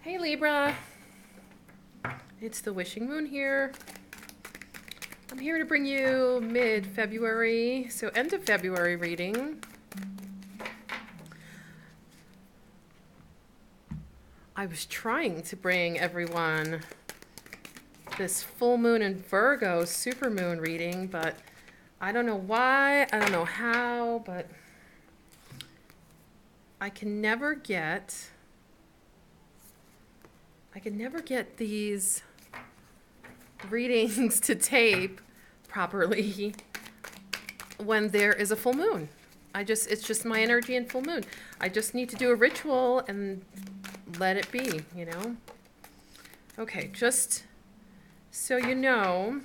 Hey Libra, it's the Wishing Moon here. I'm here to bring you mid-February, so end of February reading. I was trying to bring everyone this full moon in Virgo supermoon reading, but I don't know why, I don't know how, but I can never get these readings to tape properly when there is a full moon. It's just my energy and full moon. I just need to do a ritual and let it be, you know? Okay, just so you know,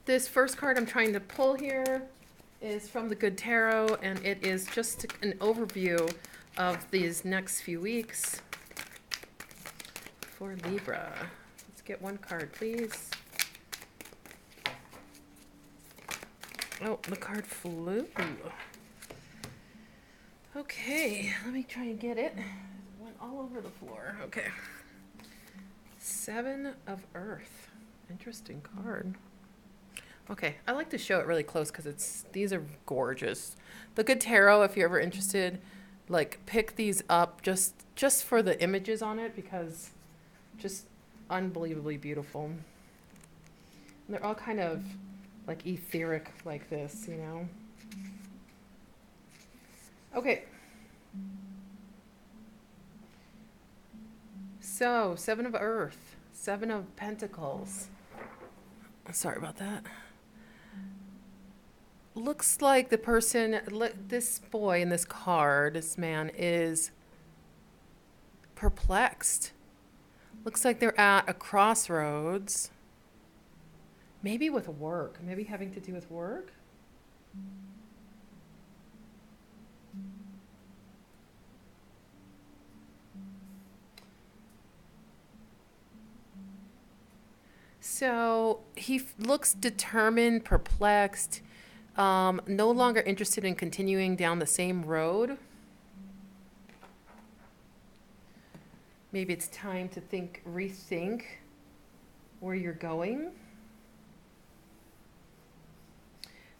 this first card I'm trying to pull here is from the Good Tarot, and it is just an overview of these next few weeks for Libra. Let's get one card, please. Oh, the card flew. Okay, let me try and get it. It went all over the floor. Okay. Seven of Earth. Interesting card. Okay, I like to show it really close because these are gorgeous. The Good Tarot, if you're ever interested, like pick these up just for the images on it, because just unbelievably beautiful. And they're all kind of like etheric like this, you know. Okay. So, Seven of Earth, Seven of Pentacles. Sorry about that. Looks like the person, this boy in this card, this man is perplexed. Looks like they're at a crossroads. Maybe with work, maybe having to do with work. So he looks determined, perplexed, no longer interested in continuing down the same road. Maybe it's time to rethink where you're going.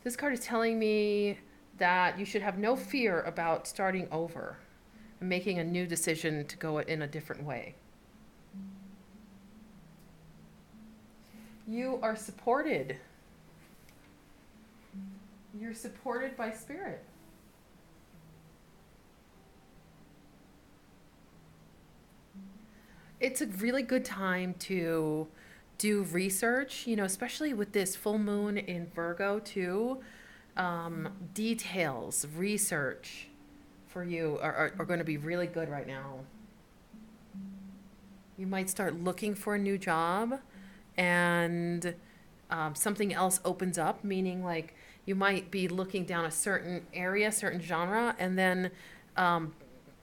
This card is telling me that you should have no fear about starting over and making a new decision to go in a different way. You are supported. You're supported by spirit. It's a really good time to do research, you know, especially with this full moon in Virgo too. Details, research for you are going to be really good right now. You might start looking for a new job, and something else opens up, meaning like you might be looking down a certain area, certain genre, and then,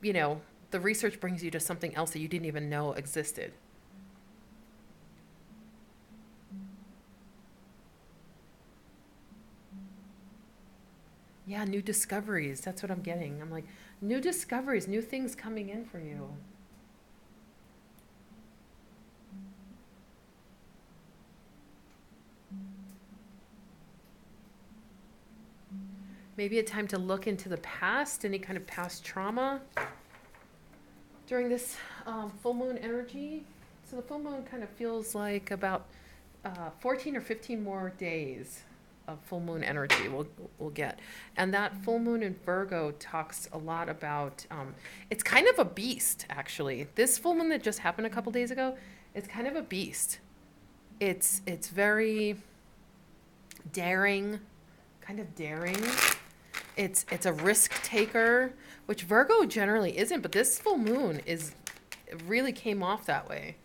you know, the research brings you to something else that you didn't even know existed. Yeah, new discoveries. That's what I'm getting. I'm like, new discoveries, new things coming in for you. Maybe a time to look into the past, any kind of past trauma during this full moon energy. So the full moon kind of feels like about 14 or 15 more days of full moon energy we'll get. And that full moon in Virgo talks a lot about, it's kind of a beast, actually. This full moon that just happened a couple days ago, it's kind of a beast. It's very daring, kind of daring. It's a risk taker, which Virgo generally isn't, but this full moon it really came off that way.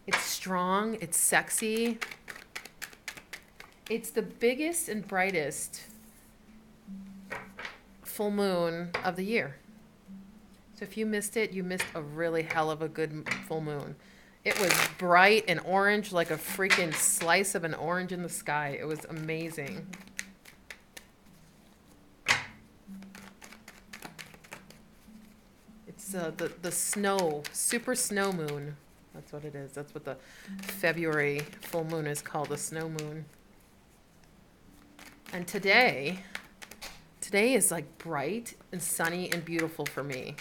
It's strong, it's sexy. It's the biggest and brightest full moon of the year. So if you missed it, you missed a really hell of a good full moon. It was bright and orange, like a freaking slice of an orange in the sky. It was amazing. It's the snow, super snow moon. That's what it is. That's what the February full moon is called, the snow moon. And today is like bright and sunny and beautiful for me.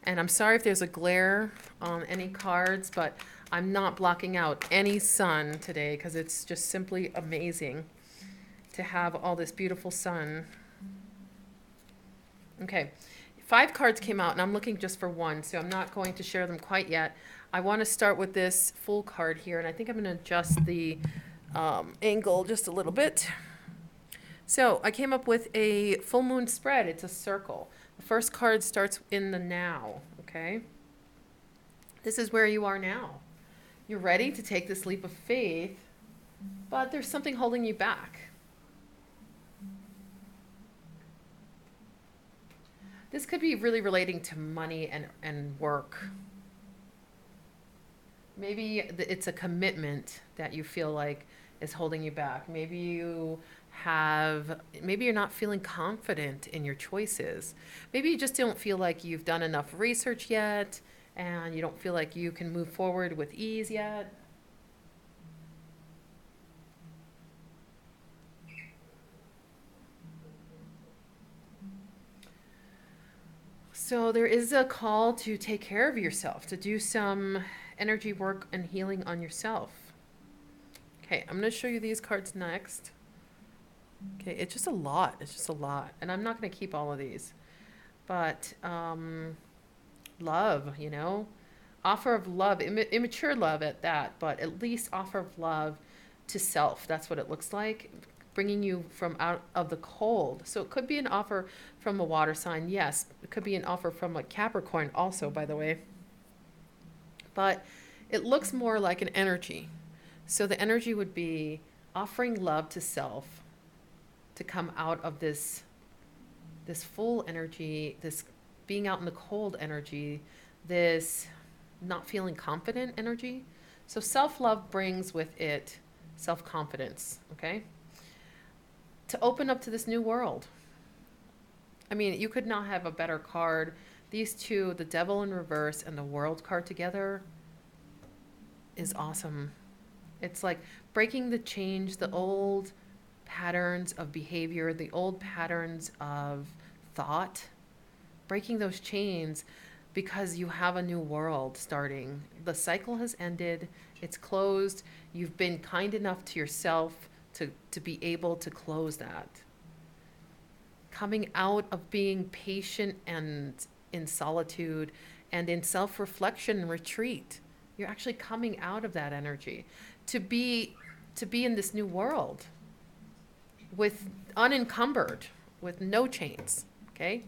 And I'm sorry if there's a glare on any cards, but I'm not blocking out any sun today because it's just simply amazing to have all this beautiful sun. Okay, 5 cards came out and I'm looking just for one, so I'm not going to share them quite yet. I want to start with this full card here, and I think I'm going to adjust the angle just a little bit. So I came up with a full moon spread. It's a circle. The first card starts in the now, okay? This is where you are now. You're ready to take this leap of faith, but there's something holding you back. This could be really relating to money and work. Maybe it's a commitment that you feel like is holding you back. Maybe you're not feeling confident in your choices. Maybe you just don't feel like you've done enough research yet, and you don't feel like you can move forward with ease yet. So there is a call to take care of yourself, to do some energy work and healing on yourself. Okay, I'm going to show you these cards next. Okay, it's just a lot. It's just a lot. And I'm not going to keep all of these. But love, offer of love, immature love at that, but at least offer of love to self. That's what it looks like, bringing you from out of the cold. So it could be an offer from a water sign. Yes, it could be an offer from a Capricorn also, by the way. But it looks more like an energy. So the energy would be offering love to self to come out of this full energy, this being out in the cold energy, this not feeling confident energy. So self-love brings with it self-confidence, okay? To open up to this new world. I mean, you could not have a better card. These two, the Devil in reverse and the World card together, is awesome. It's like breaking the change, the old patterns of behavior, the old patterns of thought, breaking those chains because you have a new world starting. The cycle has ended. It's closed. You've been kind enough to yourself to be able to close that. Coming out of being patient and in solitude and in self-reflection and retreat. You're actually coming out of that energy to be in this new world with unencumbered, with no chains, okay?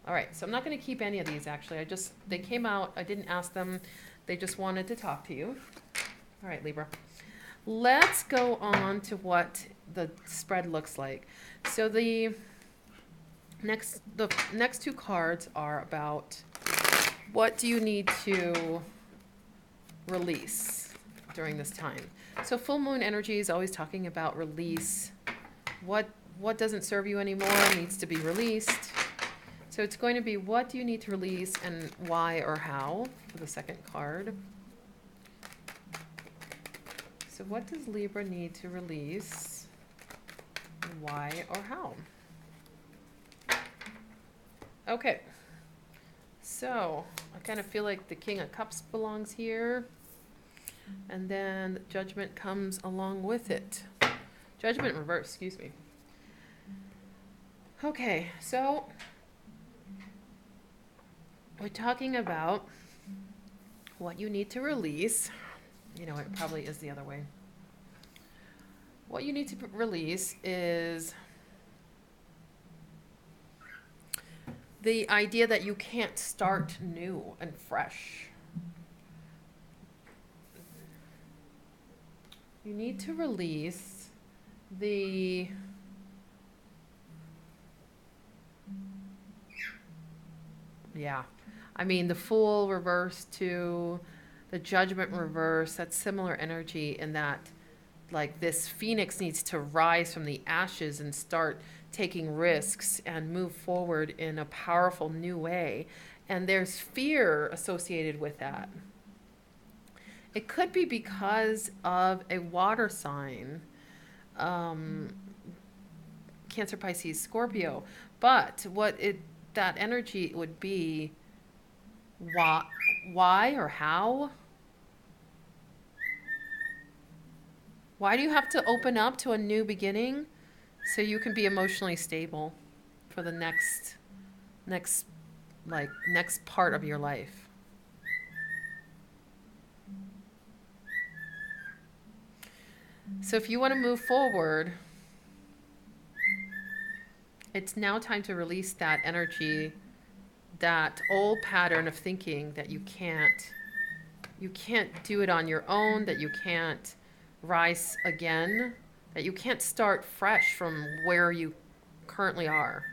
All right, so I'm not going to keep any of these, actually. They came out, I didn't ask them, they just wanted to talk to you. All right, Libra. Let's go on to what the spread looks like. So the next 2 cards are about what do you need to release during this time. So full moon energy is always talking about release. What doesn't serve you anymore needs to be released. So it's going to be what do you need to release and why or how for the second card. So what does Libra need to release? Why or how? Okay. So I kind of feel like the King of Cups belongs here. And then Judgment comes along with it. Judgment reverse, excuse me. Okay, so we're talking about what you need to release. You know, it probably is the other way. What you need to release is the idea that you can't start new and fresh. You need to release the I mean, the Fool reverse to the Judgment reverse, that's similar energy in that, like, this phoenix needs to rise from the ashes and start taking risks and move forward in a powerful new way. And there's fear associated with that. It could be because of a water sign, um, Cancer, Pisces, Scorpio. But that energy would be, why or how? Why do you have to open up to a new beginning so you can be emotionally stable for the next next part of your life? So if you want to move forward, it's now time to release that energy, that old pattern of thinking that you can't do it on your own, that you can't rise again, that you can't start fresh from where you currently are.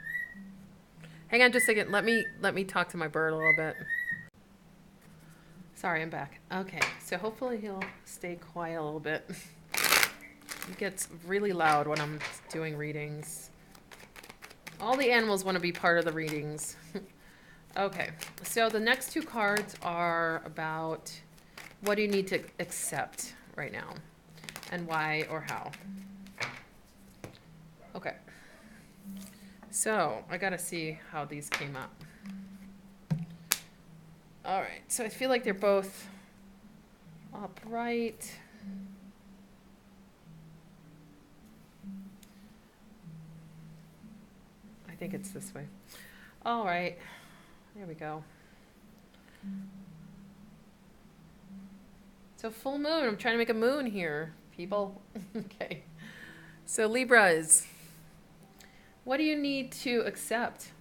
Hang on just a second. Let me talk to my bird a little bit. Sorry, I'm back. Okay, so hopefully he'll stay quiet a little bit. It gets really loud when I'm doing readings. All the animals want to be part of the readings. Okay, so the next two cards are about what do you need to accept right now and why or how. Okay, so I gotta see how these came up. All right, so I feel like they're both upright. I think it's this way. All right, there we go. So full moon, I'm trying to make a moon here, people. Okay, so Libras, what do you need to accept?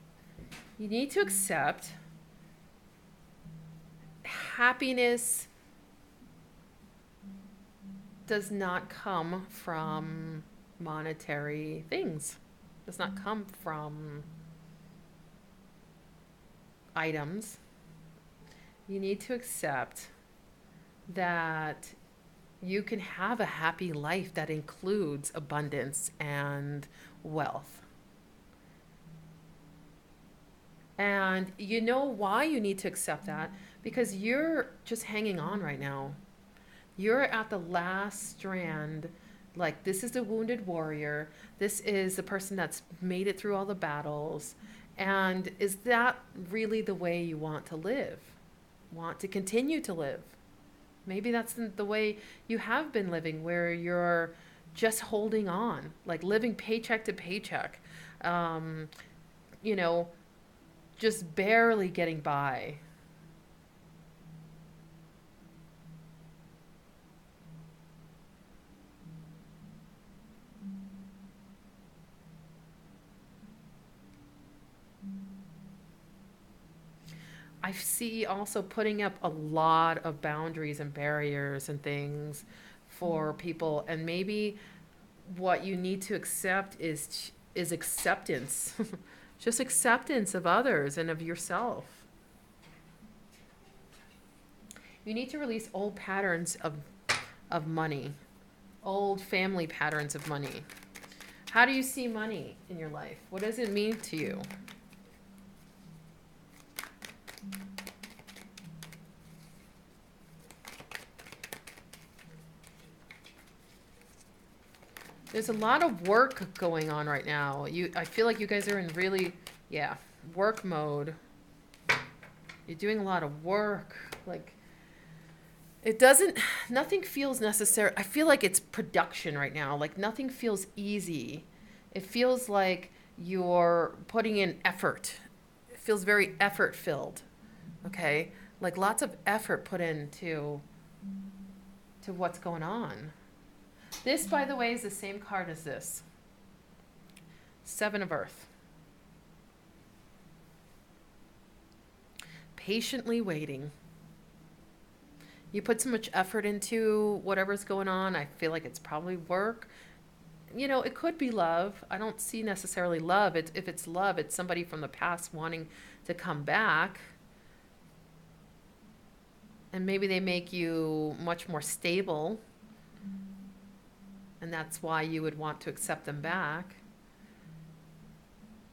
You need to accept happiness does not come from monetary things. Does not come from items. You need to accept that you can have a happy life that includes abundance and wealth. And you know why you need to accept that? Because you're just hanging on right now. You're at the last strand. Like, this is the wounded warrior. This is the person that's made it through all the battles. And is that really the way you want to live? Want to continue to live? Maybe that's the way you have been living, where you're just holding on, like living paycheck to paycheck. You know, just barely getting by. I see also putting up a lot of boundaries and barriers and things for people, and maybe what you need to accept is acceptance. Just acceptance of others and of yourself. You need to release old patterns of money, old family patterns of money. How do you see money in your life? What does it mean to you? There's a lot of work going on right now. I feel like you guys are in really, work mode. You're doing a lot of work. Like, nothing feels necessary. I feel like it's production right now. Like, nothing feels easy. It feels like you're putting in effort. It feels very effort filled. Okay? Like, lots of effort put into what's going on. This, by the way, is the same card as this. Seven of Earth. Patiently waiting. You put so much effort into whatever's going on. I feel like it's probably work. You know, it could be love. I don't see necessarily love. If it's love, it's somebody from the past wanting to come back. And maybe they make you much more stable. And that's why you would want to accept them back.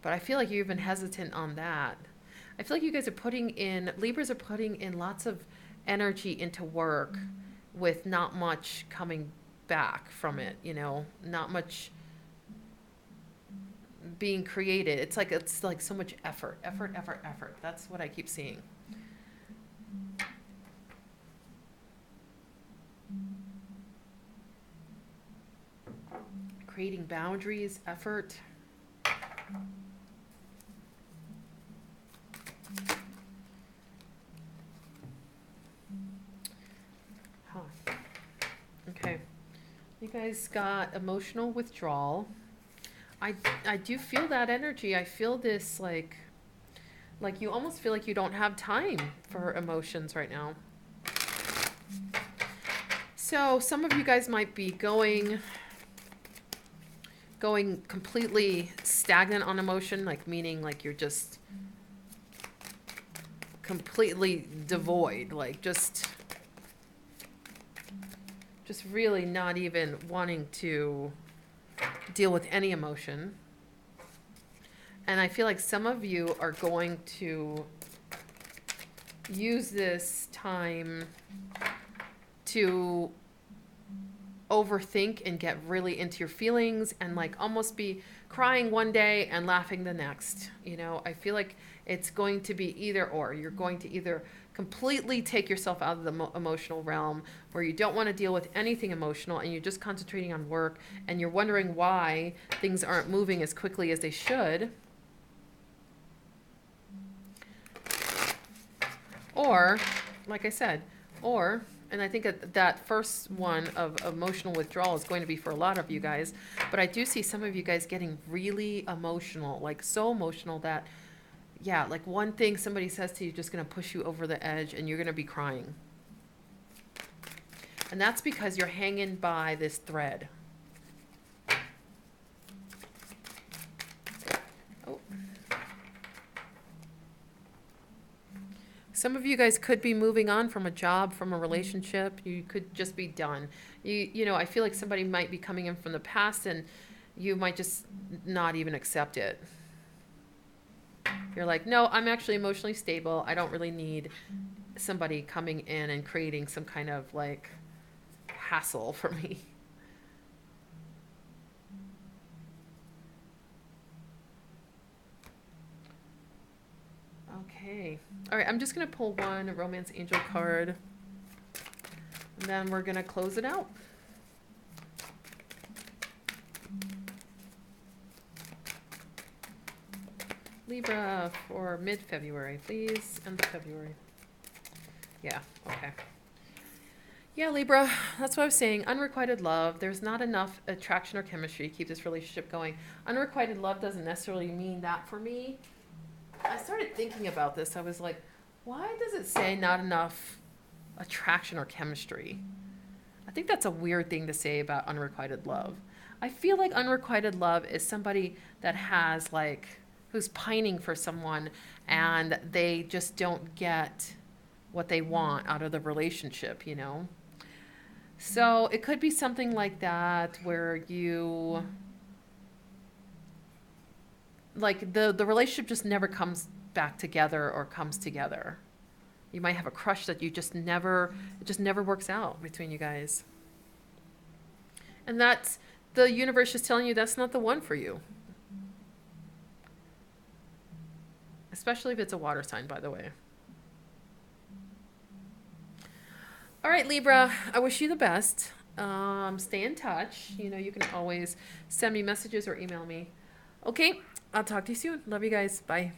But I feel like you're even hesitant on that. I feel like you guys are Libras are putting in lots of energy into work with not much coming back from it, not much being created. It's like so much effort, effort, effort, effort. That's what I keep seeing. Creating boundaries, effort. Huh. Okay. You guys got emotional withdrawal. I do feel that energy. I feel this like you almost feel like you don't have time for emotions right now. So some of you guys might be going completely stagnant on emotion, like meaning like you're just completely devoid, like just really not even wanting to deal with any emotion. And I feel like some of you are going to use this time to overthink and get really into your feelings and like almost be crying one day and laughing the next. I feel like it's going to be either or. You're going to either completely take yourself out of the emotional realm where you don't want to deal with anything emotional and you're just concentrating on work and you're wondering why things aren't moving as quickly as they should. Or, like I said, and I think that first one of emotional withdrawal is going to be for a lot of you guys, but I do see some of you guys getting really emotional, like so emotional that, yeah, like one thing somebody says to you just going to push you over the edge and you're going to be crying. And that's because you're hanging by this thread. Oh. Some of you guys could be moving on from a job, from a relationship. You could just be done. I feel like somebody might be coming in from the past and you might just not even accept it. You're like, no, I'm actually emotionally stable. I don't really need somebody coming in and creating some kind of like hassle for me. Okay. All right, I'm just going to pull one Romance Angel card. And then we're going to close it out. Libra for mid-February, please. End of February. Yeah, okay. Yeah, Libra, that's what I was saying. Unrequited love. There's not enough attraction or chemistry to keep this relationship going. Unrequited love doesn't necessarily mean that for me. I started thinking about this. I was like, why does it say not enough attraction or chemistry? I think that's a weird thing to say about unrequited love. I feel like unrequited love is somebody that has like, who's pining for someone and they just don't get what they want out of the relationship, So it could be something like that where you, like the relationship just never comes back together or comes together. You might have a crush that it just never works out between you guys. And that's, the universe is telling you that's not the one for you. Especially if it's a water sign, by the way. All right, Libra, I wish you the best. Stay in touch. You can always send me messages or email me. Okay, I'll talk to you soon. Love you guys. Bye.